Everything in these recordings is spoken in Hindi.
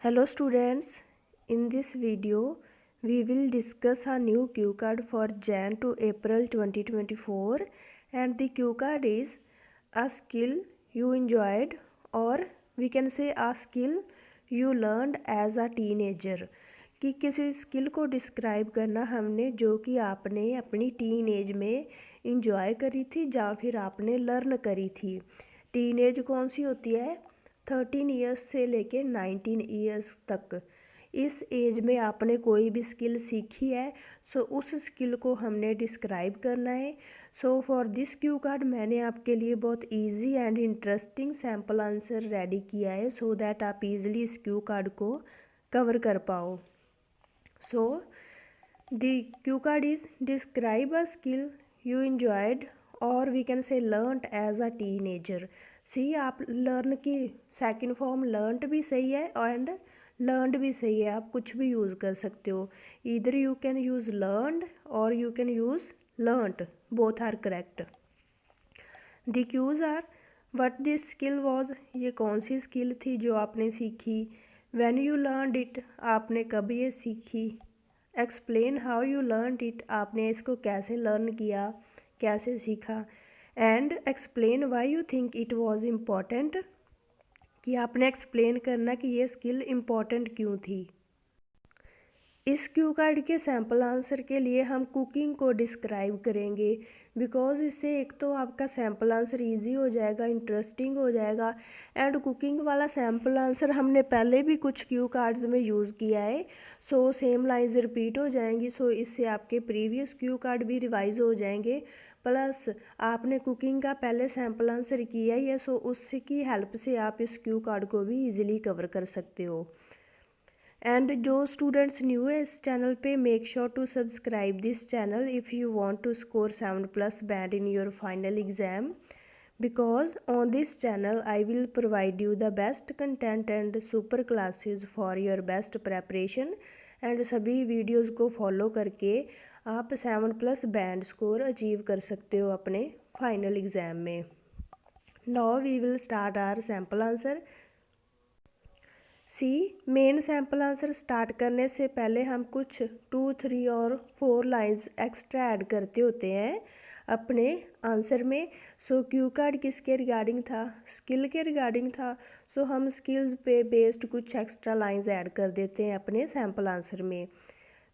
Hello students, in this video we will discuss a new cue card for Jan to April 2024 and the cue card is a skill you enjoyed or we can say a skill you learned as a teenager कि किसी स्किल को डिस्क्राइब करना हमने जो कि आपने अपनी टीन एज में इंजॉय करी थी या फिर आपने लर्न करी थी। टीन एज कौन सी होती है? 13 ईयर्स से लेके 19 ईयर्स तक। इस एज में आपने कोई भी स्किल सीखी है, सो उस स्किल को हमने डिस्क्राइब करना है। So for this cue card मैंने आपके लिए बहुत easy and interesting sample answer ready किया है सो दैट आप इजीली इस क्यू कार्ड को कवर कर पाओ। So the cue card is describe a skill you enjoyed और we can say learned as a teenager. See आप लर्न की सेकंड फॉर्म लर्नड भी सही है एंड लर्नड भी सही है, आप कुछ भी यूज़ कर सकते हो। इधर यू कैन यूज़ लर्नड और you can use learned, both are correct. The cues are what this skill was, ये कौन सी स्किल थी जो आपने सीखी। व्हेन यू लर्नड इट, आपने कब ये सीखी। Explain how you learned it, आपने इसको कैसे लर्न किया, कैसे सीखा। And explain why you think it was important, कि आपने एक्सप्लेन करना कि ये स्किल इम्पॉर्टेंट क्यों थी। इस क्यू कार्ड के सैम्पल आंसर के लिए हम कुकिंग को डिस्क्राइब करेंगे बिकॉज़ इससे एक तो आपका सैम्पल आंसर इजी हो जाएगा, इंटरेस्टिंग हो जाएगा। एंड कुकिंग वाला सैम्पल आंसर हमने पहले भी कुछ क्यू कार्ड्स में यूज़ किया है, सो सेम लाइंस रिपीट हो जाएंगी। सो इससे आपके प्रीवियस क्यू कार्ड भी रिवाइज हो जाएंगे, प्लस आपने कुकिंग का पहले सैम्पल आंसर किया ही है, सो उसकी हेल्प से आप इस क्यू कार्ड को भी ईजिली कवर कर सकते हो। एंड जो स्टूडेंट्स न्यू है इस चैनल पे, make sure to subscribe this channel if you want to score 7+ band in your final exam, because on this channel I will provide you the best content and super classes for your best preparation। And सभी वीडियोज़ को फॉलो करके आप 7+ बैंड स्कोर अचीव कर सकते हो अपने फाइनल एग्ज़ाम में। Now we will start our sample answer. See main sample answer start करने से पहले हम कुछ 2, 3 और 4 लाइंस एक्स्ट्रा ऐड करते होते हैं अपने आंसर में। सो क्यू कार्ड किसके रिगार्डिंग था? स्किल के रिगार्डिंग था। सो हम स्किल्स पे बेस्ड कुछ एक्स्ट्रा लाइंस ऐड कर देते हैं अपने सैम्पल आंसर में।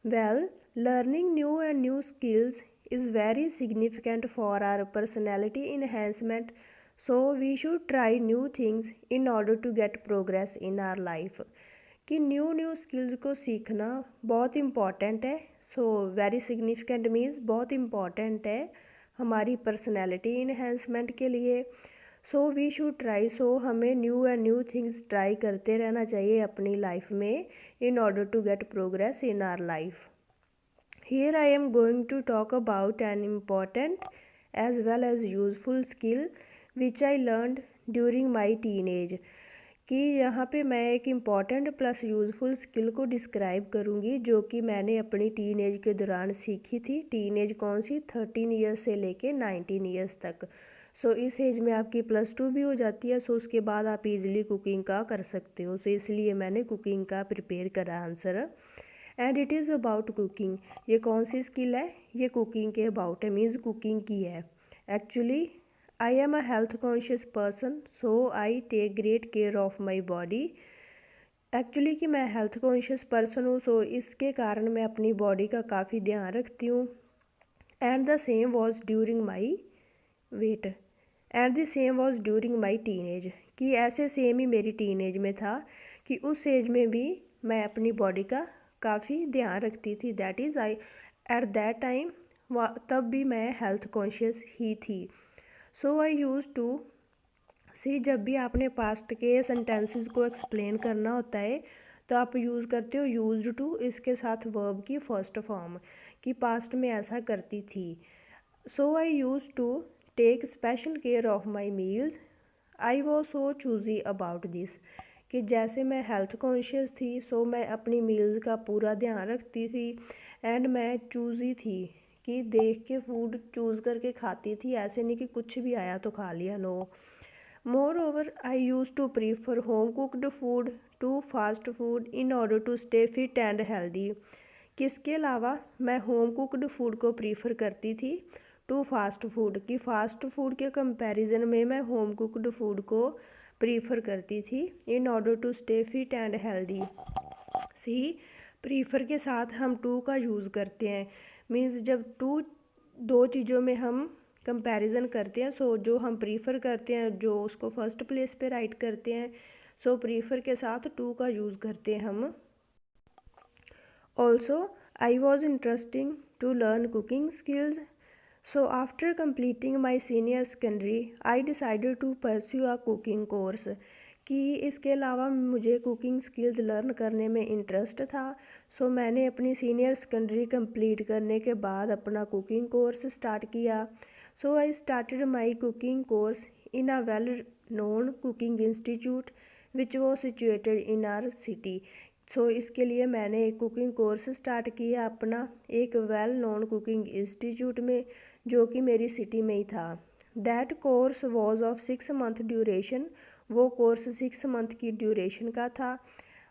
Well, learning new and new skills is very significant for our personality enhancement, so we should try new things in order to get progress in our life. कि न्यू स्किल्स को सीखना बहुत इम्पॉर्टेंट है। सो वेरी सिग्निफिकेंट मीन्स बहुत इम्पॉर्टेंट है हमारी पर्सनैलिटी इन्हेंसमेंट के लिए। So we should try, so हमें new and new things try करते रहना चाहिए अपनी लाइफ में in order to get progress in our life. Here I am going to talk about an important as well as useful skill which I learned during my teenage। कि यहाँ पे मैं एक इम्पॉर्टेंट प्लस यूज़फुल स्किल को डिस्क्राइब करूँगी जो कि मैंने अपनी टीन एज के दौरान सीखी थी। टीन एज कौन सी? 13 ईयर्स से लेके 19 ईयर्स तक। सो इस एज में आपकी +2 भी हो जाती है, सो उसके बाद आप इजीली कुकिंग का कर सकते हो। सो इसलिए मैंने कुकिंग का प्रिपेयर करा answer. And it is about cooking. ये कौन सी स्किल है? ये कुकिंग के अबाउट है, मीन्स कुकिंग की है। Actually I am a health conscious person, so I take great care of my body. Actually कि मैं हेल्थ कॉन्शियस पर्सन हूँ, सो इसके कारण मैं अपनी बॉडी का काफ़ी ध्यान रखती हूँ। And the same was during my weight and the same was during my teen age. कि ऐसे सेम ही मेरी टीन एज में था कि उस एज में भी मैं अपनी बॉडी का काफ़ी ध्यान रखती थी। That is I at that time, तब भी मैं हेल्थ कॉन्शियस ही थी। सो आई यूज़ टू सी, जब भी आपने पास्ट के सेंटेंसेस को एक्सप्लेन करना होता है तो आप यूज़ करते हो यूज्ड टू, इसके साथ वर्ब की फर्स्ट फॉर्म, कि पास्ट में ऐसा करती थी। So I use to take special care of my meals, I was so choosy about this. कि जैसे मैं हेल्थ कॉन्शियस थी, सो मैं अपनी मील्स का पूरा ध्यान रखती थी। एंड मैं चूज़ी थी, कि देख के फूड चूज़ करके खाती थी, ऐसे नहीं कि कुछ भी आया तो खा लिया, no. Moreover, I used to prefer home cooked food to fast food in order to stay fit and healthy. किसके अलावा मैं होम कुकड फूड को प्रीफर करती थी टू फास्ट फूड, कि फ़ास्ट फूड के कंपैरिजन में मैं होम कुकड फूड को प्रीफर करती थी in order to stay fit and healthy. See prefer के साथ हम टू का यूज़ करते हैं, मीन्स जब दो चीज़ों में हम कंपैरिजन करते हैं, सो जो हम प्रीफर करते हैं जो उसको फर्स्ट प्लेस पे राइट करते हैं, सो प्रीफर के साथ टू का यूज़ करते हैं हम। Also I was interesting to learn cooking skills, so after completing my senior secondary I decided to pursue a cooking course, कि इसके अलावा मुझे कुकिंग स्किल्स लर्न करने में इंटरेस्ट था। सो मैंने अपनी सीनियर सेकेंडरी कंप्लीट करने के बाद अपना कुकिंग कोर्स स्टार्ट किया। So I started my cooking course in a well known cooking institute which was situated in our city. सो इसके लिए मैंने एक कुकिंग कोर्स स्टार्ट किया अपना एक वेल नोन कुकिंग इंस्टीट्यूट में, जो कि मेरी सिटी में ही था। That course was of 6 month duration, वो कोर्स 6 मंथ की ड्यूरेशन का था।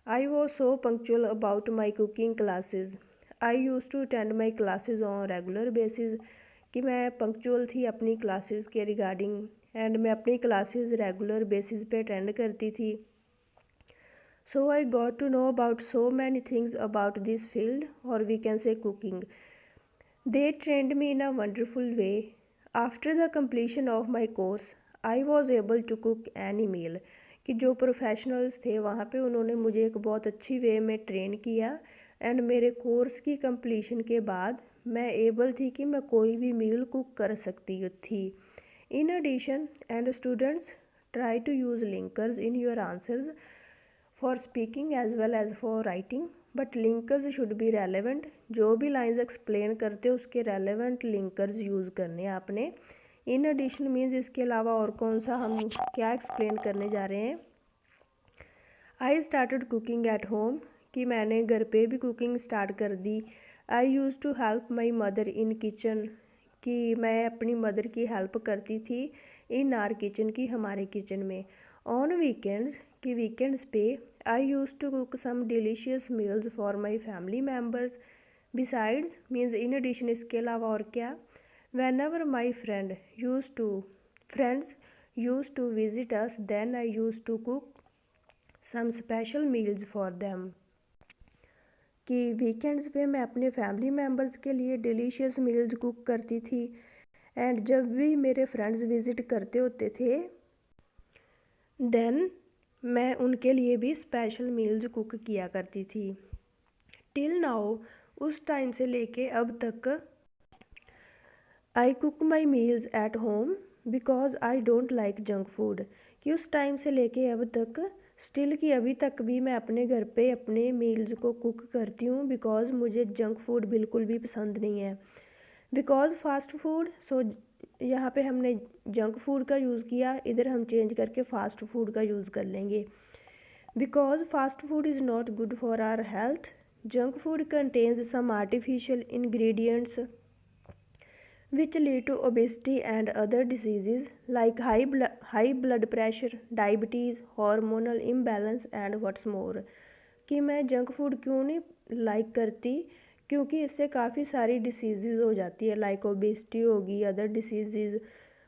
I was so punctual about my cooking classes, I use to attend my classes on regular basis, कि मैं पंक्चुअल थी अपनी क्लासेस के रिगार्डिंग एंड मैं अपनी क्लासेस रेगुलर बेसिस पे अटेंड करती थी। So I got to know about so many things about this field, और we can say cooking. They trained me in a wonderful way. After the completion of my course I was able to cook any meal, कि जो प्रोफेशनल्स थे वहाँ पे उन्होंने मुझे एक बहुत अच्छी वे में ट्रेन किया एंड मेरे कोर्स की कंप्लीशन के बाद मैं एबल थी कि मैं कोई भी मील कुक कर सकती थी। In addition and students try to use linkers in your answers for speaking as well as for writing, but linkers should be relevant. जो भी लाइंस एक्सप्लेन करते हो उसके रेलेवेंट लिंकर्स यूज़ करने हैं आपने। इन एडिशन मीन्स इसके अलावा और कौन सा हम क्या एक्सप्लेन करने जा रहे हैं। I started cooking at home, कि मैंने घर पे भी कुकिंग स्टार्ट कर दी। I use to help my mother in kitchen, कि मैं अपनी मदर की हेल्प करती थी इन आर किचन, की हमारे किचन में। ऑन वीकेंड्स, कि वीकेंड्स पे I use to cook some delicious meals for my family members. Besides means in addition, इसके अलावा और क्या। Whenever my friends used to visit us, then I used to cook some special meals for them, कि वीकेंड्स पे मैं अपने फैमिली मेम्बर्स के लिए डिलीशियस मील्स कुक करती थी एंड जब भी मेरे फ्रेंड्स विज़िट करते होते थे देन मैं उनके लिए भी स्पेशल मील्स कुक किया करती थी। टिल नाउ, उस टाइम से लेके अब तक I cook my meals at home because I don't like junk food, कि उस टाइम से लेके अब तक स्टिल कि अभी तक भी मैं अपने घर पे अपने मील्स को कुक करती हूँ बिकॉज मुझे जंक फूड बिल्कुल भी पसंद नहीं है। बिकॉज फास्ट फूड, सो यहाँ पे हमने जंक फूड का यूज़ किया, इधर हम चेंज करके फास्ट फूड का यूज़ कर लेंगे। Because fast food is not good for our health, junk food contains some artificial ingredients which lead to obesity and other diseases like high blood pressure, diabetes, hormonal imbalance and what's more। कि मैं जंक फूड क्यों नहीं लाइक करती, क्योंकि इससे काफ़ी सारी डिसीज़ हो जाती है, लाइक ओबेसिटी होगी, अदर डिसीज़,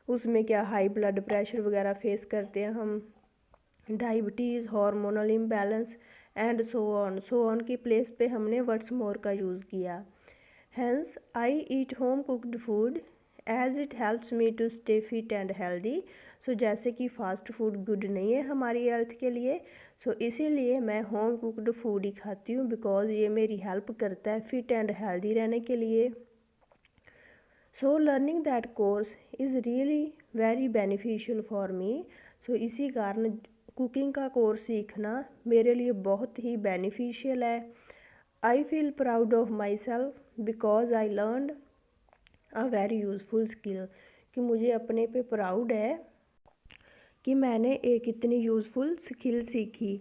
उसमें क्या हाई ब्लड प्रेशर वगैरह फेस करते हैं हम, diabetes, hormonal imbalance and so on की प्लेस पे हमने व्हाट्स मोर का यूज़ किया। Hence, I eat home cooked food as it helps me to stay fit and healthy। सो जैसे कि फ़ास्ट फूड गुड नहीं है हमारी हेल्थ के लिए, सो इसीलिए मैं होम कुकड फूड ही खाती हूँ बिकॉज ये मेरी हेल्प करता है फिट एंड हेल्दी रहने के लिए। So learning that course is really very beneficial for me. So इसी कारण कुकिंग का कोर्स सीखना मेरे लिए बहुत ही बेनिफिशियल है। I feel proud of my self because I learned a very useful skill, कि मुझे अपने पे प्राउड है कि मैंने एक इतनी यूज़फुल स्किल सीखी।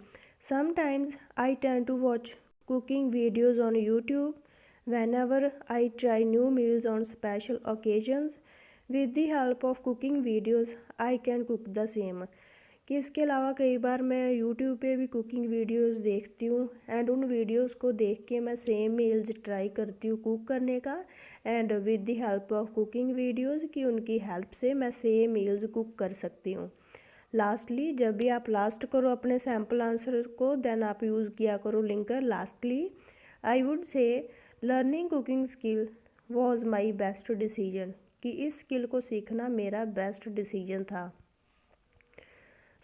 Sometimes I turn to watch cooking videos on YouTube whenever I try new meals on special occasions. With the help of cooking videos, I can cook the same। कि इसके अलावा कई बार मैं यूट्यूब पे भी कुकिंग वीडियोस देखती हूँ एंड उन वीडियोस को देख के मैं सेम मील्स ट्राई करती हूँ कुक करने का and with the help of cooking videos कि उनकी हेल्प से मैं सेम मील्स कुक कर सकती हूँ। लास्टली जब भी आप लास्ट करो अपने सैम्पल आंसर को देन आप यूज़ किया करो linker. Lastly I would say learning cooking skill was my best decision, कि इस स्किल को सीखना मेरा बेस्ट डिसीजन था।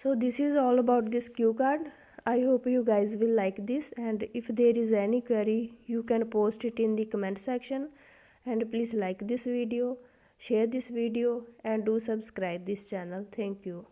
So this is all about this cue card. I hope you guys will like this, and if there is any query you can post it in the comment section, and please like this video, share this video and do subscribe this channel. Thank you.